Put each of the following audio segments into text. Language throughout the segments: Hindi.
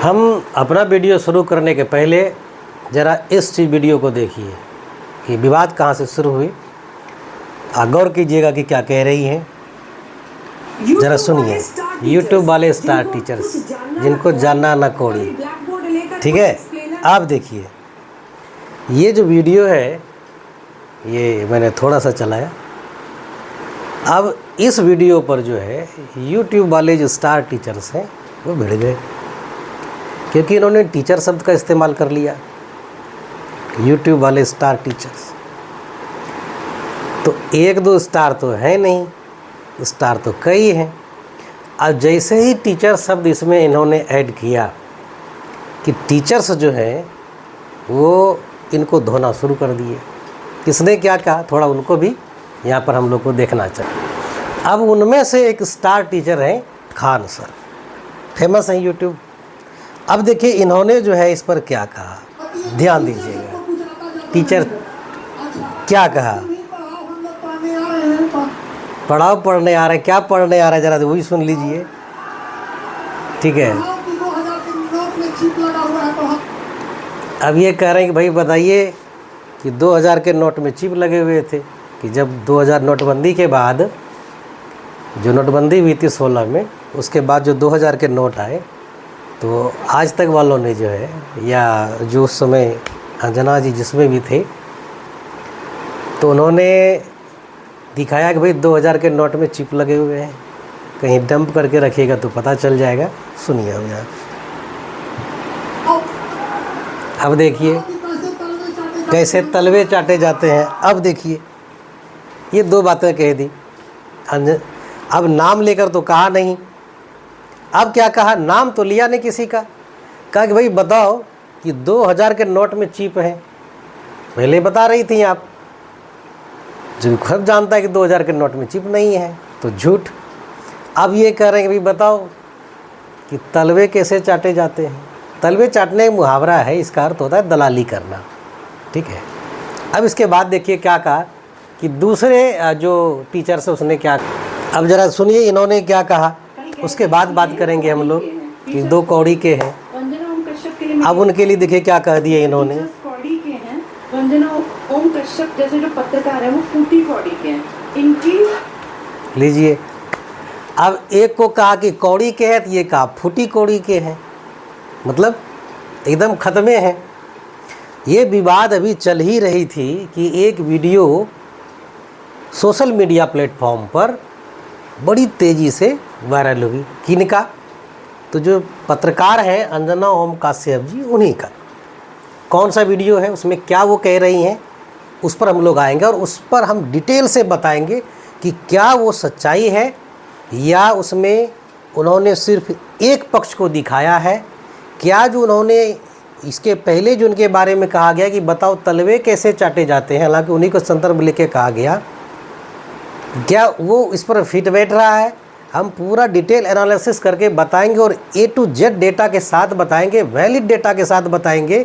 हम अपना वीडियो शुरू करने के पहले ज़रा इस वीडियो को देखिए कि विवाद कहाँ से शुरू हुई। गौर कीजिएगा कि क्या कह रही हैं, ज़रा सुनिए। यूट्यूब वाले स्टार टीचर्स जिनको जानना ना कोड़ी, ठीक है। आप देखिए ये जो वीडियो है ये मैंने थोड़ा सा चलाया। अब इस वीडियो पर जो है यूट्यूब वाले जो स्टार टीचर्स हैं वो भिड़ गए, क्योंकि इन्होंने टीचर शब्द का इस्तेमाल कर लिया। यूट्यूब वाले स्टार टीचर्स तो एक दो स्टार तो है नहीं, स्टार तो कई हैं। अब जैसे ही टीचर शब्द इसमें इन्होंने ऐड किया कि टीचर्स जो है वो इनको धोना शुरू कर दिए। किसने क्या कहा थोड़ा उनको भी यहाँ पर हम लोग को देखना चाहिए। अब उनमें से एक स्टार टीचर हैं खान सर, फेमस हैं यूट्यूब। अब देखिए इन्होंने जो है इस पर क्या कहा, ध्यान दीजिएगा। टीचर क्या कहा, पढ़ाओ पढ़ने आ रहे, क्या पढ़ने आ रहा है ज़रा वही सुन लीजिए, ठीक है। अब ये कह रहे हैं कि भाई बताइए कि 2000 के नोट में चिप लगे हुए थे, कि जब 2000 नोटबंदी के बाद जो नोटबंदी हुई थी 16 में, उसके बाद जो 2000 के नोट आए तो आज तक वालों ने जो है, या जो उस समय अंजना जी जिसमें भी थे, तो उन्होंने दिखाया कि भाई 2000 के नोट में चिप लगे हुए हैं, कहीं डंप करके रखिएगा तो पता चल जाएगा। सुनिए अब यहाँ, अब देखिए कैसे तलवे चाटे जाते हैं। अब देखिए ये दो बातें कह दी, अब नाम लेकर तो कहा नहीं। अब क्या कहा, नाम तो लिया नहीं किसी का, कहा कि भाई बताओ कि 2000 के नोट में चिप है। पहले बता रही थी आप, जो खुद जानता है कि 2000 के नोट में चिप नहीं है तो झूठ। अब ये कह रहे हैं कि भाई बताओ कि तलवे कैसे चाटे जाते हैं। तलवे चाटने का मुहावरा है, इसका अर्थ होता है दलाली करना, ठीक है। अब इसके बाद देखिए क्या कहा कि दूसरे जो टीचर्स है उसने क्या, अब ज़रा सुनिए इन्होंने क्या कहा, उसके बाद बात करेंगे हम लोग कि दो कौड़ी के हैं। अब उनके लिए देखिए क्या कह दिया इन्होंने। वंदना ओम कश्यप जैसे जो पत्रकार है वो फूटी कौड़ी के हैं, इनकी लीजिए। अब एक को कहा कि कौड़ी के हैं, तो ये कहा फूटी कौड़ी के हैं, मतलब एकदम ख़त्मे हैं। ये विवाद अभी चल ही रही थी कि एक वीडियो सोशल मीडिया प्लेटफॉर्म पर बड़ी तेज़ी से वायरल हुई। किनका, तो जो पत्रकार हैं अंजना ओम कश्यप जी, उन्हीं का। कौन सा वीडियो है, उसमें क्या वो कह रही हैं, उस पर हम लोग आएंगे और उस पर हम डिटेल से बताएंगे कि क्या वो सच्चाई है या उसमें उन्होंने सिर्फ एक पक्ष को दिखाया है। क्या जो उन्होंने इसके पहले जो उनके बारे में कहा गया कि बताओ तलवे कैसे चाटे जाते हैं, हालांकि उन्हीं को संदर्भ लेके कहा गया, क्या वो इस पर फिट बैठ रहा है। हम पूरा डिटेल एनालिसिस करके बताएंगे और A to Z डेटा के साथ बताएंगे, वैलिड डेटा के साथ बताएंगे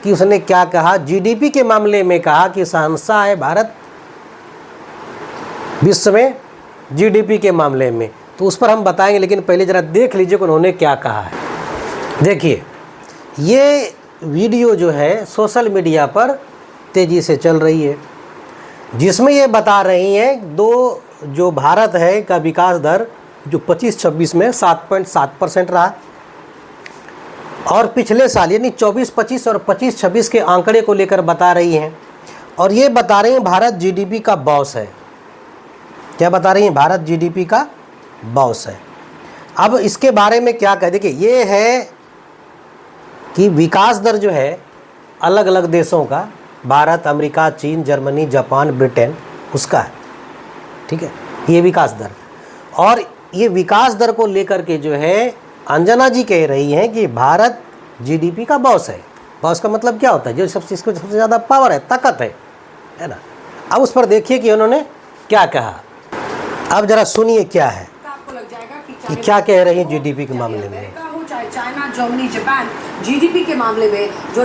कि उसने क्या कहा। GDP के मामले में कहा कि शहंशाह है भारत विश्व में GDP के मामले में, तो उस पर हम बताएंगे। लेकिन पहले ज़रा देख लीजिए कि उन्होंने क्या कहा है। देखिए ये वीडियो जो है सोशल मीडिया पर तेज़ी से चल रही है, जिसमें ये बता रही हैं दो जो भारत है का विकास दर जो 25-26 में 7.7% रहा, और पिछले साल यानी 24-25 और 25-26 के आंकड़े को लेकर बता रही हैं। और ये बता रही हैं भारत GDP का बॉस है। क्या बता रही हैं, भारत GDP का बॉस है। अब इसके बारे में क्या कह, देखिए ये है कि विकास दर जो है अलग अलग देशों का, भारत, अमेरिका, चीन, जर्मनी, जापान, ब्रिटेन, उसका है, ठीक है, ये विकास दर। और ये विकास दर को लेकर के जो है अंजना जी कह रही हैं कि भारत GDP का बॉस है। बॉस का मतलब क्या होता है, जो सबसे इसको सबसे ज़्यादा पावर है, ताकत है ना। अब उस पर देखिए कि उन्होंने क्या कहा। अब ज़रा सुनिए क्या है कि क्या कह रही हैं GDP के मामले में। चाहे चाइना, जर्मनी, जापान, GDP के मामले में जो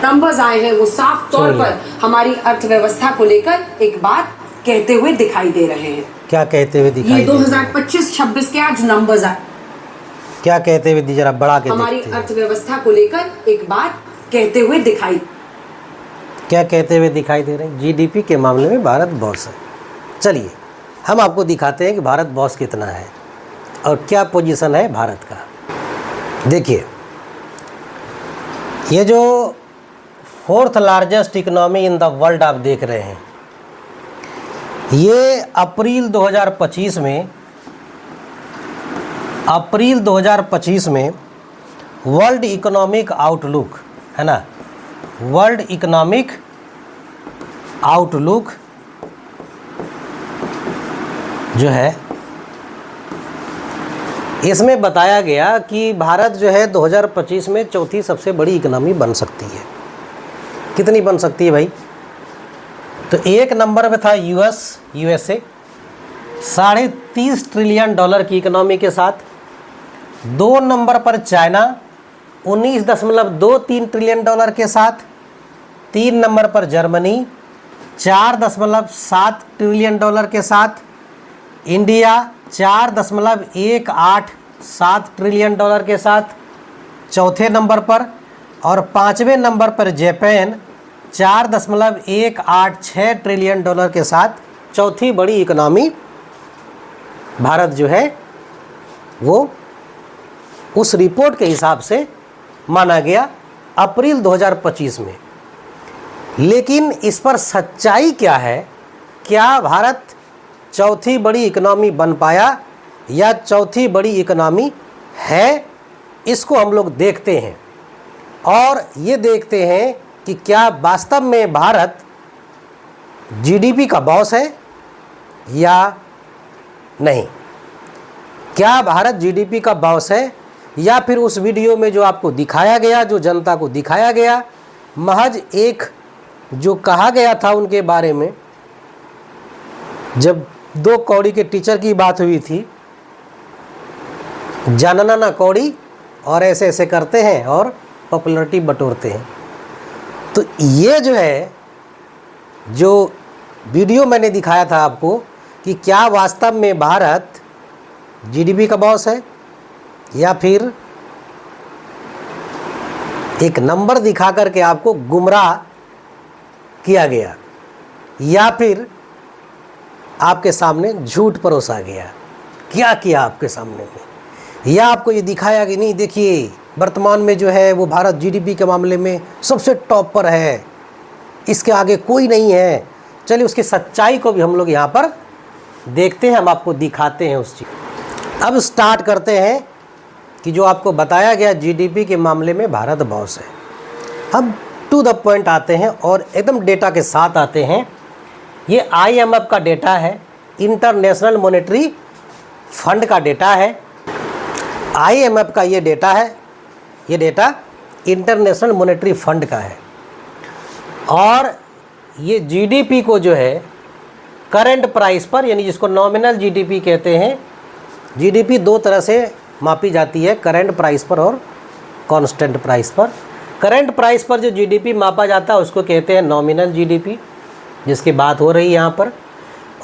नंबर्स आए हैं वो साफ तौर पर हमारी अर्थव्यवस्था को लेकर एक बात कहते हुए दिखाई दे रहे हैं। क्या कहते हुए दिखाई ये 2025-26 के आज नंबर्स आए। क्या कहते हुए जरा बढ़ा के हमारी देखते हैं। अर्थव्यवस्था को लेकर एक बात कहते हुए दिखाई। क्या कहते हुए दिखाई दे रहे हैं? जीडीपी के मामले में भारत बॉस है। चलिए हम आपको दिखाते हैं कि भारत बॉस कितना है और क्या पोजीशन है भारत का। देखिए, ये जो 4th largest economy in the world आप देख रहे हैं, ये अप्रैल 2025 में वर्ल्ड इकोनॉमिक आउटलुक है ना, वर्ल्ड इकोनॉमिक आउटलुक जो है, इसमें बताया गया कि भारत जो है 2025 में चौथी सबसे बड़ी इकोनॉमी बन सकती है। कितनी बन सकती है भाई? तो 1 नंबर पे था यूएसए $30.5 ट्रिलियन की इकोनॉमी के साथ। 2 नंबर पर चाइना $19.23 ट्रिलियन के साथ। 3 नंबर पर जर्मनी $4.7 ट्रिलियन के साथ। इंडिया $4.187 ट्रिलियन के साथ चौथे नंबर पर। और 5वें नंबर पर जापान $4.186 ट्रिलियन के साथ चौथी बड़ी इकोनॉमी भारत जो है वो उस रिपोर्ट के हिसाब से माना गया अप्रैल 2025 में। लेकिन इस पर सच्चाई क्या है? क्या भारत चौथी बड़ी इकोनॉमी बन पाया या चौथी बड़ी इकोनॉमी है? इसको हम लोग देखते हैं और ये देखते हैं कि क्या वास्तव में भारत जीडीपी का बॉस है या नहीं। क्या भारत जीडीपी का बॉस है या फिर उस वीडियो में जो आपको दिखाया गया, जो जनता को दिखाया गया, महज एक जो कहा गया था उनके बारे में, जब 2 कौड़ी के टीचर की बात हुई थी, जानना ना कौड़ी और ऐसे ऐसे करते हैं और पॉपुलैरिटी बटोरते हैं। तो ये जो है, जो वीडियो मैंने दिखाया था आपको कि क्या वास्तव में भारत जीडीपी का बॉस है या फिर एक नंबर दिखा करके आपको गुमराह किया गया या फिर आपके सामने झूठ परोसा गया। क्या किया आपके सामने में, या आपको ये दिखाया कि नहीं देखिए वर्तमान में जो है वो भारत जीडीपी के मामले में सबसे टॉप पर है, इसके आगे कोई नहीं है। चलिए उसकी सच्चाई को भी हम लोग यहाँ पर देखते हैं, हम आपको दिखाते हैं उस चीज़। अब स्टार्ट करते हैं कि जो आपको बताया गया जीडीपी के मामले में भारत बॉस है। हम टू द पॉइंट आते हैं और एकदम डेटा के साथ आते हैं। ये IMF का डेटा है, इंटरनेशनल मॉनेटरी फंड का डेटा है। IMF का ये डेटा है, ये डेटा इंटरनेशनल मॉनेटरी फंड का है। और ये जीडीपी को जो है करंट प्राइस पर, यानी जिसको नॉमिनल जीडीपी कहते हैं, जीडीपी 2 तरह से मापी जाती है, करंट प्राइस पर और कांस्टेंट प्राइस पर। करंट प्राइस पर जो जीडीपी मापा जाता है उसको कहते हैं नॉमिनल जीडीपी, जिसकी बात हो रही है यहाँ पर।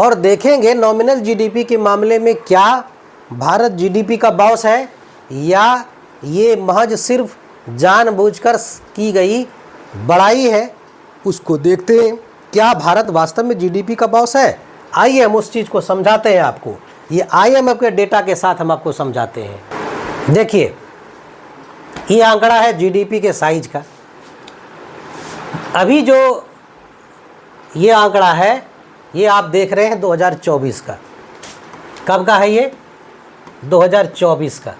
और देखेंगे नॉमिनल जीडीपी के मामले में क्या भारत जीडीपी का बॉस है या ये महज सिर्फ जानबूझकर की गई बड़ाई है, उसको देखते हैं। क्या भारत वास्तव में जीडीपी का बॉस है? आइए हम उस चीज़ को समझाते हैं आपको। ये IMF के डेटा के साथ हम आपको समझाते हैं। देखिए, ये आंकड़ा है जीडीपी के साइज का। अभी जो ये आंकड़ा है ये आप देख रहे हैं 2024 का। कब का है ये? 2024 का,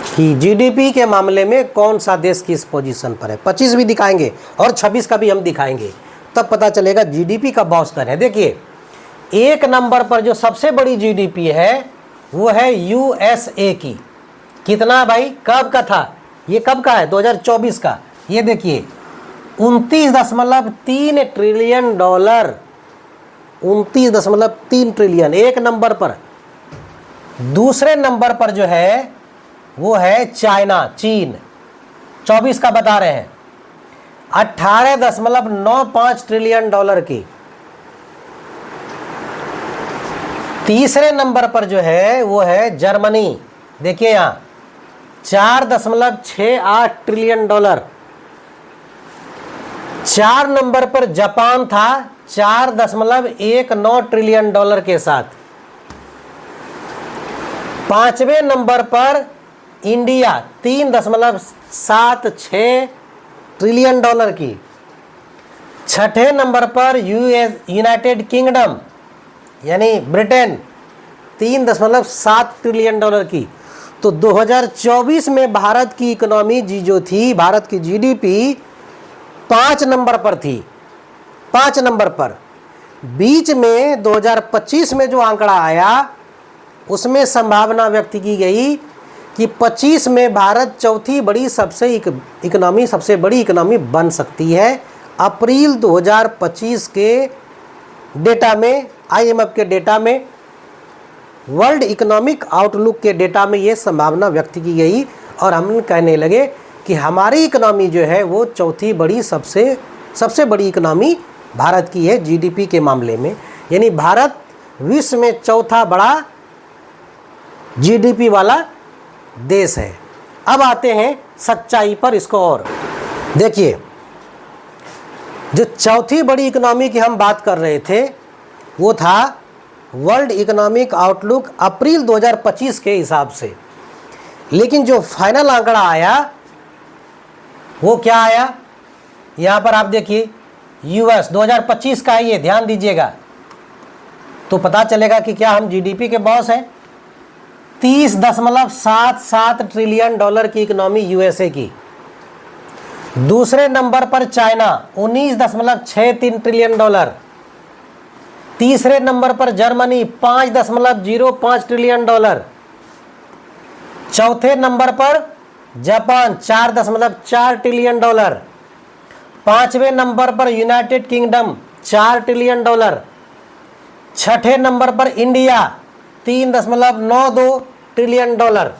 कि जीडीपी के मामले में कौन सा देश किस पोजीशन पर है। 25 भी दिखाएंगे और 26 का भी हम दिखाएंगे, तब पता चलेगा जीडीपी का बॉस कौन है। देखिए, 1 नंबर पर जो सबसे बड़ी जीडीपी है वो है USA की। कितना भाई? कब का था ये? कब का है? 2024 का। ये देखिए 29.3 ट्रिलियन डॉलर, 29.3 ट्रिलियन 1 नंबर पर। दूसरे नंबर पर जो है वो है चाइना, चीन, 24 का बता रहे हैं, 18.95 ट्रिलियन डॉलर की। तीसरे नंबर पर जो है वो है जर्मनी, देखिए यहाँ 4.68 ट्रिलियन डॉलर। 4 नंबर पर जापान था 4.19 ट्रिलियन डॉलर के साथ। 5वें नंबर पर इंडिया 3.76 ट्रिलियन डॉलर की। 6ठे नंबर पर यूनाइटेड किंगडम यानी ब्रिटेन 3.7 ट्रिलियन डॉलर की। तो 2024 में भारत की इकोनॉमी जो थी, भारत की जीडीपी 5 नंबर पर थी, 5 नंबर पर। बीच में 2025 में जो आंकड़ा आया उसमें संभावना व्यक्त की गई कि 25 में भारत चौथी बड़ी सबसे बड़ी इकोनॉमी बन सकती है। अप्रैल 2025 के डेटा में, आईएमएफ के डेटा में, वर्ल्ड इकोनॉमिक आउटलुक के डेटा में ये संभावना व्यक्त की गई और हम कहने लगे कि हमारी इकोनॉमी जो है वो चौथी बड़ी सबसे बड़ी इकोनॉमी भारत की है जीडीपी के मामले में। यानी भारत विश्व में चौथा बड़ा जीडीपी वाला देश है। अब आते हैं सच्चाई पर इसको और देखिए, जो चौथी बड़ी इकोनॉमी की हम बात कर रहे थे वो था वर्ल्ड इकोनॉमिक आउटलुक अप्रैल 2025 के हिसाब से। लेकिन जो फाइनल आंकड़ा आया वो क्या आया, यहाँ पर आप देखिए यूएस 2025 का है, ये ध्यान दीजिएगा तो पता चलेगा कि क्या हम जीडीपी के बॉस हैं। 30.77 ट्रिलियन डॉलर की इकोनॉमी यूएसए की। दूसरे नंबर पर चाइना 19.63 ट्रिलियन डॉलर। तीसरे नंबर पर जर्मनी 5.05 ट्रिलियन डॉलर। चौथे नंबर पर जापान 4.4 ट्रिलियन डॉलर। 5वें नंबर पर यूनाइटेड किंगडम 4 ट्रिलियन डॉलर। 6ठे नंबर पर इंडिया 3.92 ट्रिलियन डॉलर।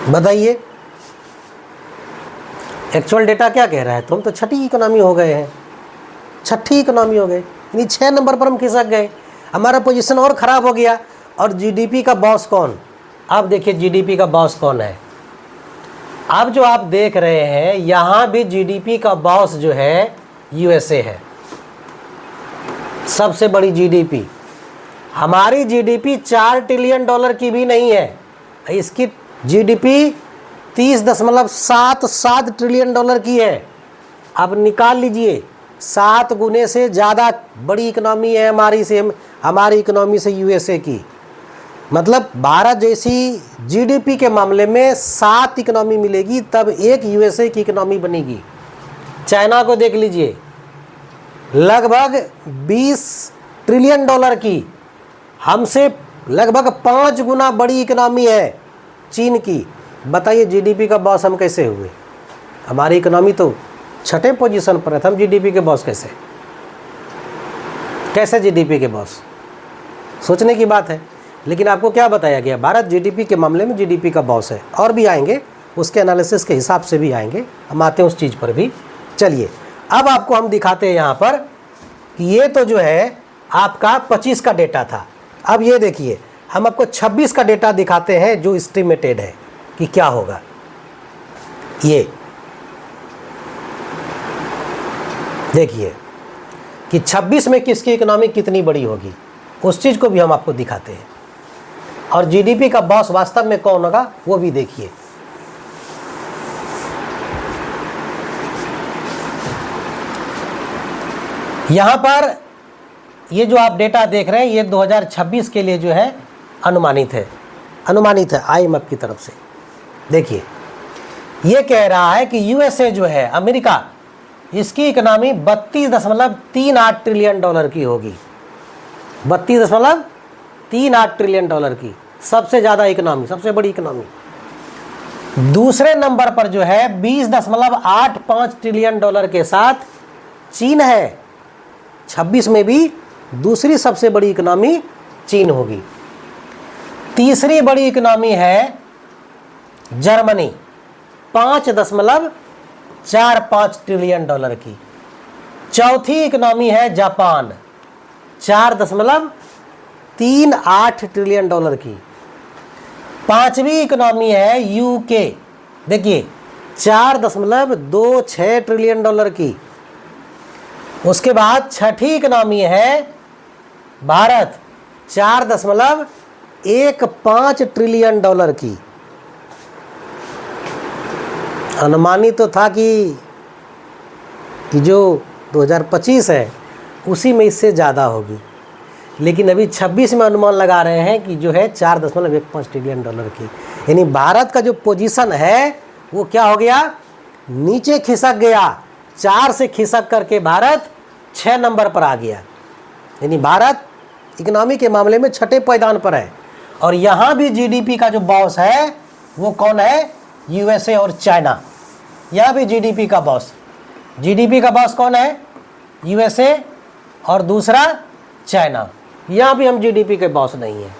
बताइए एक्चुअल डेटा क्या कह रहा है? तो हम तो छठी इकोनॉमी हो गए हैं, छठी इकोनॉमी हो गए, यानी 6 नंबर पर हम खिसक गए, हमारा पोजीशन और ख़राब हो गया। और जीडीपी का बॉस कौन? आप देखिए जीडीपी का बॉस कौन है। अब जो आप देख रहे हैं यहाँ भी जीडीपी का बॉस जो है यूएसए है, सबसे बड़ी जीडीपी। हमारी जीडीपी 4 ट्रिलियन डॉलर की भी नहीं है, इसकी जीडीपी 30.77 ट्रिलियन डॉलर की है। आप निकाल लीजिए, 7 गुने से ज़्यादा बड़ी इकोनॉमी है हमारी इकोनॉमी से यूएसए की। मतलब भारत जैसी जीडीपी के मामले में 7 इकोनॉमी मिलेगी तब एक यूएसए की इकोनॉमी बनेगी। चाइना को देख लीजिए, लगभग 20 ट्रिलियन डॉलर की, हमसे लगभग 5 गुना बड़ी इकोनॉमी है चीन की। बताइए जीडीपी का बॉस हम कैसे हुए? हमारी इकोनॉमी तो 6ठे पोजीशन पर है, हम जीडीपी के बॉस कैसे जीडीपी के बॉस? सोचने की बात है। लेकिन आपको क्या बताया गया? भारत जीडीपी के मामले में जीडीपी का बॉस है। और भी आएंगे, उसके एनालिसिस के हिसाब से भी आएंगे, हम आते हैं उस चीज़ पर भी। चलिए अब आपको हम दिखाते हैं यहाँ पर कि ये तो जो है आपका 25 का डेटा था। अब ये देखिए हम आपको 26 का डेटा दिखाते हैं जो एस्टिमेटेड है कि क्या होगा। ये देखिए कि 26 में किसकी इकोनॉमी कितनी बड़ी होगी, उस चीज़ को भी हम आपको दिखाते हैं। और जीडीपी का बॉस वास्तव में कौन होगा वो भी देखिए। यहाँ पर ये जो आप डेटा देख रहे हैं ये 2026 के लिए जो है अनुमानित है आईएमएफ की तरफ से। देखिए ये कह रहा है कि यूएसए जो है अमेरिका, इसकी इकोनॉमी 32.38 ट्रिलियन डॉलर की होगी। 32.38 ट्रिलियन डॉलर की सबसे ज़्यादा इकोनॉमी, सबसे बड़ी इकोनॉमी। दूसरे नंबर पर जो है 20.85 ट्रिलियन डॉलर के साथ चीन है। 26 में भी दूसरी सबसे बड़ी इकोनॉमी चीन होगी। तीसरी बड़ी इकोनॉमी है जर्मनी 5.45 ट्रिलियन डॉलर की। चौथी इकोनॉमी है जापान 4.38 ट्रिलियन डॉलर की। पांचवी इकोनॉमी है यूके, देखिए 4.26 ट्रिलियन डॉलर की। उसके बाद छठी इकोनॉमी है भारत, 4.15 ट्रिलियन डॉलर की। अनुमानित तो था कि जो 2025 है उसी में इससे ज़्यादा होगी, लेकिन अभी 26 में अनुमान लगा रहे हैं कि जो है 4.15 ट्रिलियन डॉलर की। यानी भारत का जो पोजीशन है वो क्या हो गया, नीचे खिसक गया, 4 से खिसक करके भारत 6 नंबर पर आ गया। यानी भारत इकोनॉमी के मामले में छठे पायदान पर है। और यहाँ भी जीडीपी का जो बॉस है वो कौन है, यूएसए और चाइना। यहाँ भी जीडीपी का बॉस, जीडीपी का बॉस कौन है, यूएसए और दूसरा चाइना। यहाँ भी हम जीडीपी के बॉस नहीं हैं।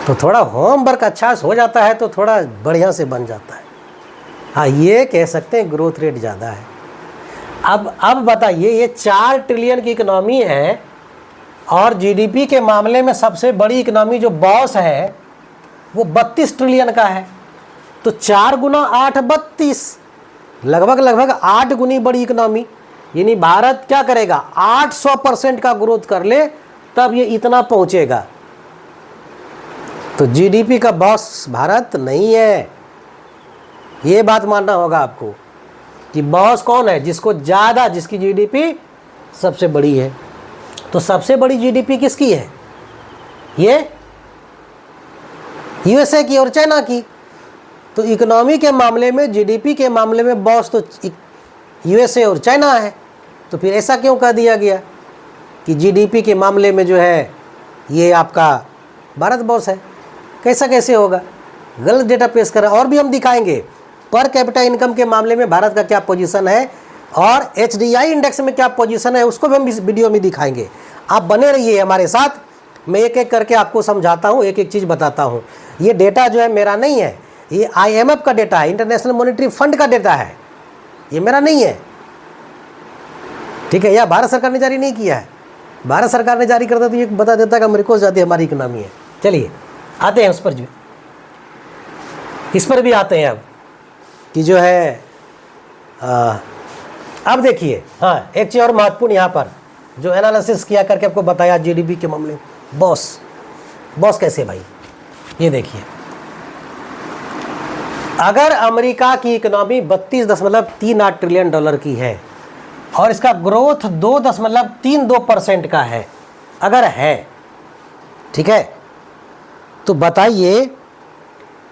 तो थोड़ा होमवर्क अच्छा हो जाता है तो थोड़ा बढ़िया से बन जाता है। हाँ, ये कह सकते हैं ग्रोथ रेट ज़्यादा है। अब बताइए, ये 4 ट्रिलियन की इकोनॉमी है और जीडीपी के मामले में सबसे बड़ी इकोनॉमी जो बॉस है वो 32 ट्रिलियन का है। तो 4 गुना 8 32, लगभग 8 गुनी बड़ी इकोनॉमी। यानी भारत क्या करेगा, 800% का ग्रोथ कर ले तब ये इतना पहुंचेगा। तो जीडीपी का बॉस भारत नहीं है, ये बात मानना होगा आपको कि बॉस कौन है, जिसको ज़्यादा, जिसकी जीडीपी सबसे बड़ी है। तो सबसे बड़ी जीडीपी किसकी है, ये यूएसए की और चाइना की। तो इकोनॉमी के मामले में, जीडीपी के मामले में बॉस तो यूएसए और चाइना है। तो फिर ऐसा क्यों कह दिया गया कि जीडीपी के मामले में जो है ये आपका भारत बॉस है? कैसे होगा, गलत डेटा पेश कर रहा है। और भी हम दिखाएंगे पर कैपिटा इनकम के मामले में भारत का क्या पोजीशन है और एचडीआई इंडेक्स में क्या पोजीशन है, उसको भी हम इस वीडियो में दिखाएंगे। आप बने रहिए हमारे साथ, मैं एक एक करके आपको समझाता हूँ, एक एक चीज़ बताता हूँ। ये डेटा जो है मेरा नहीं है, ये IMF का डेटा है, इंटरनेशनल मॉनेटरी फंड का डेटा है, ये मेरा नहीं है, ठीक है। यह भारत सरकार ने जारी नहीं किया है। भारत सरकार ने जारी करता तो ये बता देता कि अमेरिका से ज़्यादा हमारी इकोनॉमी है। चलिए आते हैं उस पर, जो इस पर भी आते हैं अब कि जो है अब देखिए, हाँ एक चीज़ और महत्वपूर्ण यहाँ पर जो एनालिसिस किया करके आपको बताया जीडीपी के मामले में बॉस कैसे भाई, ये देखिए, अगर अमेरिका की इकोनॉमी 32.38 ट्रिलियन डॉलर की है और इसका ग्रोथ 2.32% का है, अगर है, ठीक है, तो बताइए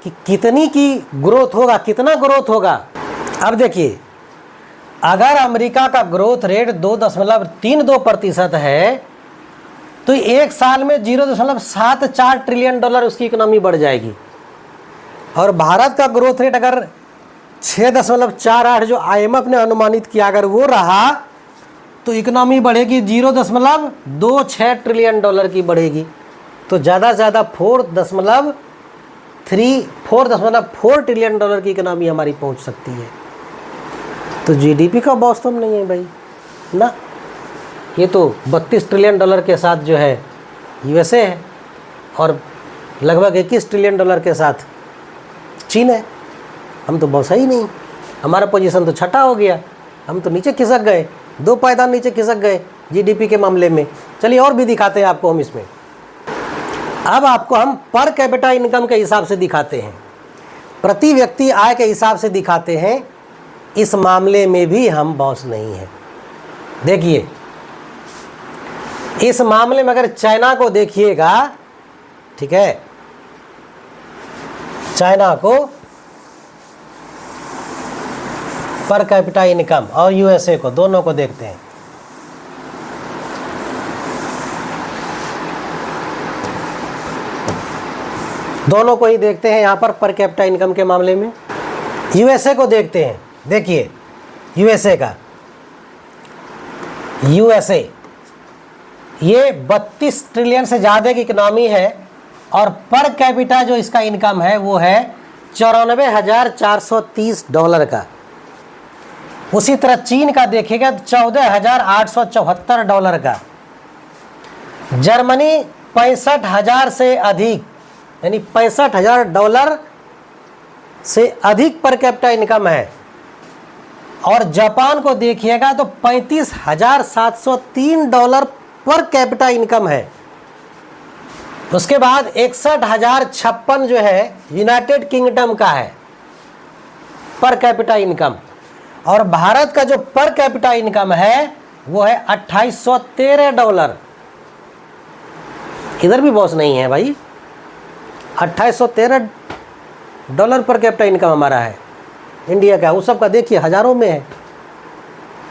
कि कितनी की ग्रोथ होगा, कितना ग्रोथ होगा। अब देखिए, अगर अमेरिका का ग्रोथ रेट 2.32% है तो एक साल में 0.74 ट्रिलियन डॉलर उसकी इकोनॉमी बढ़ जाएगी। और भारत का ग्रोथ रेट अगर 6.48 जो IMF ने अनुमानित किया, अगर वो रहा तो इकोनॉमी बढ़ेगी 0.26 ट्रिलियन डॉलर की बढ़ेगी। तो ज़्यादा से ज़्यादा 4.4 ट्रिलियन डॉलर की इकोनॉमी हमारी पहुंच सकती है। तो जीडीपी का बॉस तो नहीं है भाई ना, ये तो 32 ट्रिलियन डॉलर के साथ जो है यूएसए है और लगभग 21 ट्रिलियन डॉलर के साथ चीन है। हम तो बॉस ही नहीं, हमारा पोजीशन तो छठा हो गया, हम तो नीचे खिसक गए, 2 पायदान नीचे खिसक गए जीडीपी के मामले में। चलिए और भी दिखाते हैं आपको हम इसमें। अब आपको हम पर कैपिटा इनकम के हिसाब से दिखाते हैं, प्रति व्यक्ति आय के हिसाब से दिखाते हैं। इस मामले में भी हम बॉस नहीं हैं। देखिए, इस मामले में अगर चाइना को देखिएगा, ठीक है, चाइना को पर कैपिटा इनकम और यूएसए को, दोनों को देखते हैं। दोनों को ही देखते हैं यहाँ पर कैपिटा इनकम के मामले में। यूएसए को देखते हैं। देखिए यूएसए का, यूएसए ये 32 ट्रिलियन से ज़्यादा की इकनॉमी है और पर कैपिटा जो इसका इनकम है वो है 94,430 डॉलर का। उसी तरह चीन का देखिएगा तो 14,874 डॉलर का। जर्मनी 65,000 से अधिक, यानी $65,000 से अधिक पर कैपिटा इनकम है। और जापान को देखिएगा तो $35,703 पर कैपिटा इनकम है। उसके बाद 61,056 जो है यूनाइटेड किंगडम का है पर कैपिटा इनकम। और भारत का जो पर कैपिटा इनकम है वो है $2,813। इधर भी बॉस नहीं है भाई, $2,813 पर कैपिटा इनकम हमारा है इंडिया का। उस सब का देखिए हज़ारों में है,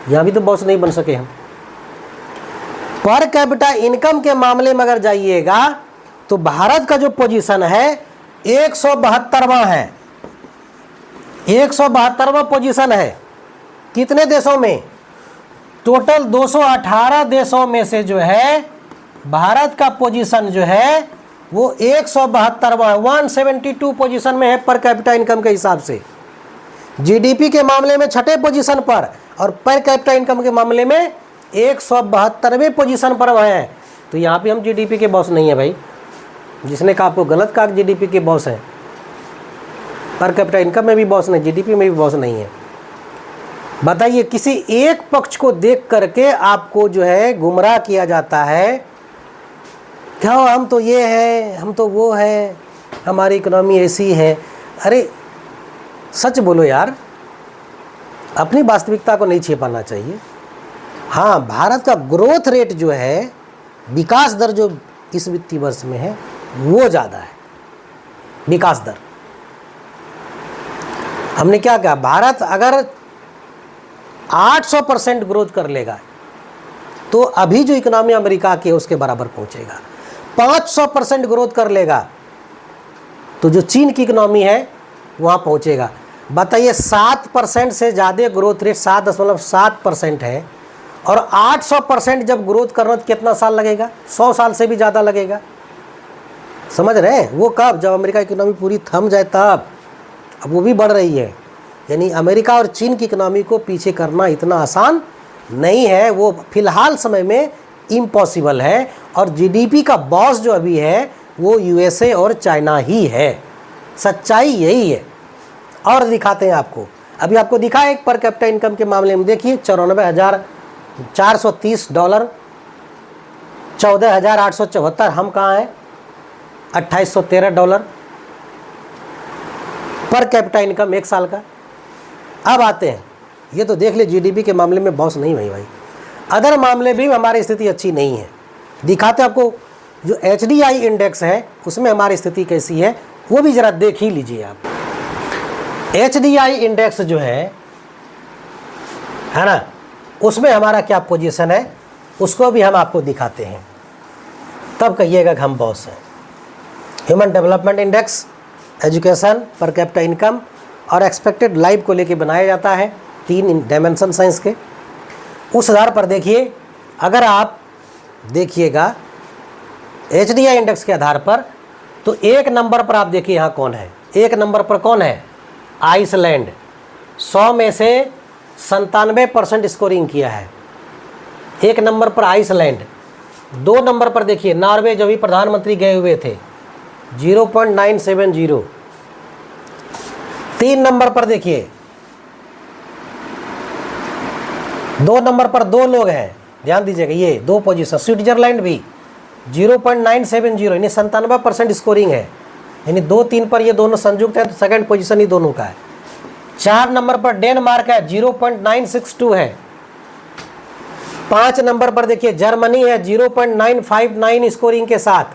यहाँ भी तो बॉस नहीं बन सके हम। पर कैपिटा इनकम के मामले में अगर जाइएगा तो भारत का जो पोजीशन है 172वां है, 172वां पोजीशन है। कितने देशों में? टोटल 218 देशों में से जो है भारत का पोजीशन जो है वो 172वां 172 पोजीशन में है पर कैपिटा इनकम के हिसाब से। जीडीपी के मामले में छठे पोजीशन पर और पर कैपिटा इनकम के मामले में 172वें पोजीशन पर है। तो यहाँ पे हम जीडीपी के बॉस नहीं है भाई। जिसने कहा आपको गलत कहा, जीडीपी के बॉस हैं। पर कैपिटा इनकम में भी बॉस नहीं, जीडीपी में भी बॉस नहीं है। बताइए, किसी एक पक्ष को देख करके आपको जो है गुमराह किया जाता है, क्या हम तो ये है, हम तो वो है, हमारी इकोनॉमी ऐसी है। अरे सच बोलो यार, अपनी वास्तविकता को नहीं छिपाना चाहिए। हाँ, भारत का ग्रोथ रेट जो है, विकास दर जो इस वित्तीय वर्ष में है वो ज़्यादा है। विकास दर हमने क्या कहा, भारत अगर 800% ग्रोथ कर लेगा तो अभी जो इकोनॉमी अमेरिका की है उसके बराबर पहुंचेगा। 500% ग्रोथ कर लेगा तो जो चीन की इकोनॉमी है वहाँ पहुंचेगा। बताइए, 7% से ज़्यादा ग्रोथ रेट 7.7% है और 800% जब ग्रोथ करना तो कितना साल लगेगा? 100 साल से भी ज़्यादा लगेगा। समझ रहे हैं? वो कब? जब अमेरिका की इकोनॉमी पूरी थम जाए तब। अब वो भी बढ़ रही है, यानी अमेरिका और चीन की इकोनॉमी को पीछे करना इतना आसान नहीं है। वो फिलहाल समय में इम्पॉसिबल है। और जीडीपी का बॉस जो अभी है वो यूएसए और चाइना ही है। सच्चाई यही है। और दिखाते हैं आपको, अभी आपको दिखा एक पर कैपिटा इनकम के मामले में देखिए $94,430, 14,874। हम कहाँ हैं? $2,813 पर कैपिटा इनकम एक साल का। अब आते हैं, ये तो देख ले जीडीपी के मामले में बॉस नहीं भाई। अदर मामले भी हमारी स्थिति अच्छी नहीं है। दिखाते आपको जो HDI इंडेक्स है उसमें हमारी स्थिति कैसी है वो भी ज़रा देख ही लीजिए आप। HDI इंडेक्स जो है ना, उसमें हमारा क्या पोजीशन है उसको भी हम आपको दिखाते हैं, तब कहिएगा कि हम बॉस हैं। Human development index, education, per capita income और एक्सपेक्टेड लाइफ को लेके बनाया जाता है, 3 डायमेंशन साइंस के। उस आधार पर देखिए, अगर आप देखिएगा HDI इंडेक्स के आधार पर तो 1 नंबर पर आप देखिए यहाँ कौन है। 1 नंबर पर कौन है? आइसलैंड। 100 में से 97% स्कोरिंग किया है। 1 नंबर पर आइसलैंड। 2 नंबर पर देखिए नॉर्वे, जो भी प्रधानमंत्री गए हुए थे, 0.970। 3 नंबर पर देखिए, 2 नंबर पर 2 लोग हैं, ध्यान दीजिएगा, ये 2 पोजीशन। स्विट्जरलैंड भी 0.970, यानी 97% स्कोरिंग है, यानी 2-3 पर ये दोनों संयुक्त है तो सेकंड पोजीशन ही दोनों का है। 4 नंबर पर डेनमार्क है, 0.962 है। 5 नंबर पर देखिए जर्मनी है, 0.959 स्कोरिंग के साथ।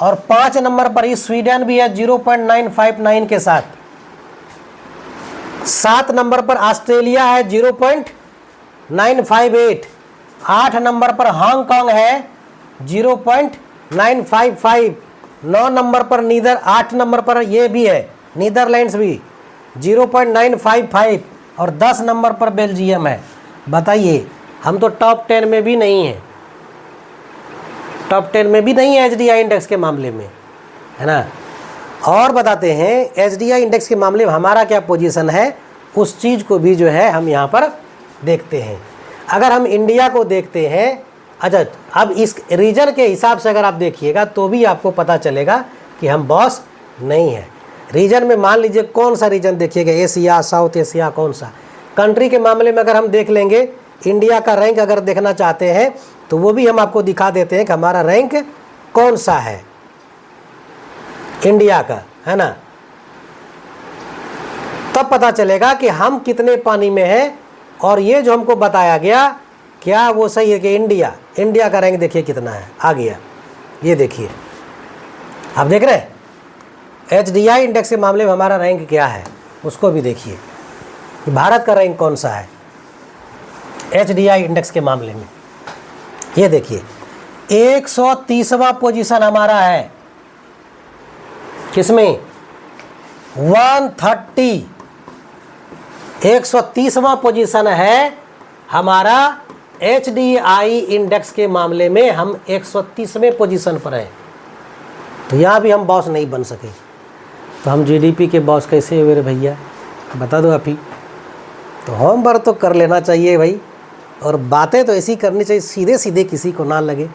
और 5 नंबर पर ही स्वीडन भी है, 0.959 के साथ। 7 नंबर पर ऑस्ट्रेलिया है, 0.958। 8 नंबर पर हांगकांग है, 0.955। 9 नंबर पर 8 नंबर पर ये भी है, नीदरलैंड्स भी, 0.955। और 10 नंबर पर बेल्जियम है। बताइए, हम तो टॉप 10 में भी नहीं हैं, टॉप 10 में भी नहीं है HDI इंडेक्स के मामले में, है ना। और बताते हैं HDI इंडेक्स के मामले में हमारा क्या पोजीशन है, उस चीज़ को भी जो है हम यहाँ पर देखते हैं। अगर हम इंडिया को देखते हैं, अच्छा, अब इस रीजन के हिसाब से अगर आप देखिएगा तो भी आपको पता चलेगा कि हम बॉस नहीं हैं। रीजन में मान लीजिए कौन सा रीजन देखिएगा, एशिया, साउथ एशिया, कौन सा। कंट्री के मामले में अगर हम देख लेंगे, इंडिया का रैंक अगर देखना चाहते हैं तो वो भी हम आपको दिखा देते हैं कि हमारा रैंक कौन सा है इंडिया का, है ना। तब पता चलेगा कि हम कितने पानी में हैं। और ये जो हमको बताया गया क्या वो सही है कि इंडिया का रैंक देखिए कितना है, आ गया। ये देखिए, आप देख रहे हैं HDI इंडेक्स के मामले में हमारा रैंक क्या है, उसको भी देखिए कि भारत का रैंक कौन सा है HDI इंडेक्स के मामले में। ये देखिए 130वां पोजीशन हमारा है, किसमें 130, 130वां पोजीशन है हमारा HDI इंडेक्स के मामले में। हम 130वें पोजीशन पर हैं, तो यहाँ भी हम बॉस नहीं बन सके। तो हम GDP के बॉस कैसे हुए रे भैया, बता दो आप ही। तो होमवर्क तो कर लेना चाहिए भाई, और बातें तो ऐसी करनी चाहिए सीधे सीधे, किसी को ना लगे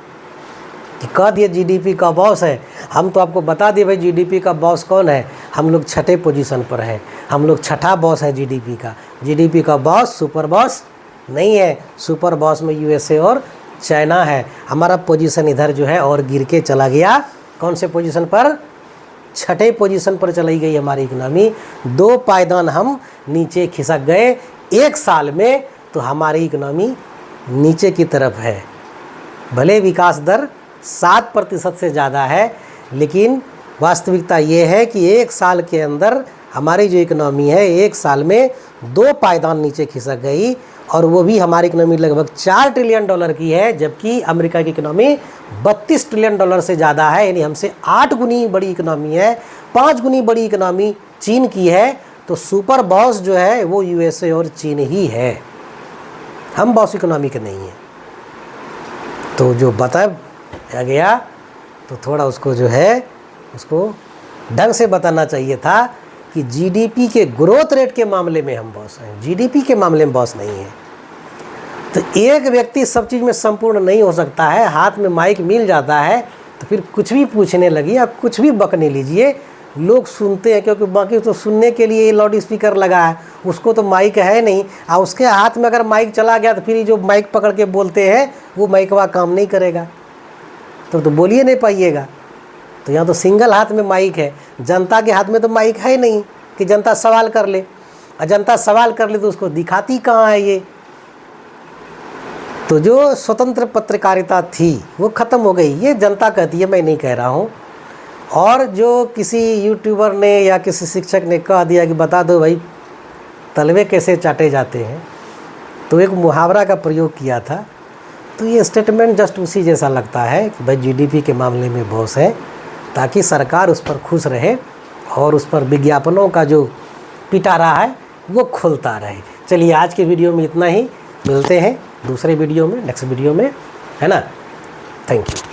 कि कह दिए GDP का बॉस है। हम तो आपको बता दिए भाई GDP का बॉस कौन है। हम लोग 6ठे पोजीशन पर हैं, हम लोग 6ठा बॉस है GDP का। GDP का बॉस सुपर बॉस नहीं है, सुपर बॉस में USA और चाइना है। हमारा पोजीशन इधर जो है और गिर के चला गया, कौन से पोजीशन पर, 6ठे पोजीशन पर चली गई हमारी इकनॉमी। 2 पायदान हम नीचे खिसक गए 1 साल में, तो हमारी इकनॉमी नीचे की तरफ है। भले विकास दर 7% से ज़्यादा है, लेकिन वास्तविकता ये है कि 1 साल के अंदर हमारी जो इकनॉमी है 1 साल में 2 पायदान नीचे खिसक गई। और वो भी हमारी इकनॉमी लगभग $4 ट्रिलियन की है, जबकि अमेरिका की इकनॉमी $32 ट्रिलियन से ज़्यादा है। यानी हमसे 8 गुनी बड़ी इकनॉमी है, 5 गुनी बड़ी इकनॉमी चीन की है। तो सुपर बॉस जो है वो USA और चीन ही है, हम बॉस इकनॉमी के नहीं हैं। तो जो बताया गया तो थोड़ा उसको जो है उसको ढंग से बताना चाहिए था कि GDP के ग्रोथ रेट के मामले में हम बॉस हैं, GDP के मामले में बॉस नहीं है। तो एक व्यक्ति सब चीज़ में संपूर्ण नहीं हो सकता है। हाथ में माइक मिल जाता है तो फिर कुछ भी पूछने लगी या कुछ भी बकने लीजिए, लोग सुनते हैं, क्योंकि बाकी तो सुनने के लिए लाउड स्पीकर लगा है, उसको तो माइक है नहीं। और उसके हाथ में अगर माइक चला गया तो फिर ये जो माइक पकड़ के बोलते हैं वो माइक वहाँ काम नहीं करेगा, तो बोलिए नहीं पाइएगा। तो यहाँ तो सिंगल हाथ में माइक है, जनता के हाथ में तो माइक है नहीं कि जनता सवाल कर ले। और जनता सवाल कर ले तो उसको दिखाती कहाँ है ये। तो जो स्वतंत्र पत्रकारिता थी वो ख़त्म हो गई, ये जनता कहती है, मैं नहीं कह रहा हूँ। और जो किसी यूट्यूबर ने या किसी शिक्षक ने कह दिया कि बता दो भाई तलवे कैसे चाटे जाते हैं, तो एक मुहावरा का प्रयोग किया था। तो ये स्टेटमेंट जस्ट उसी जैसा लगता है कि भाई GDP के मामले में बॉस है, ताकि सरकार उस पर खुश रहे और उस पर विज्ञापनों का जो पिटारा है वो खुलता रहे। चलिए आज के वीडियो में इतना ही, मिलते हैं दूसरे वीडियो में, नेक्स्ट वीडियो में, है ना। Thank you.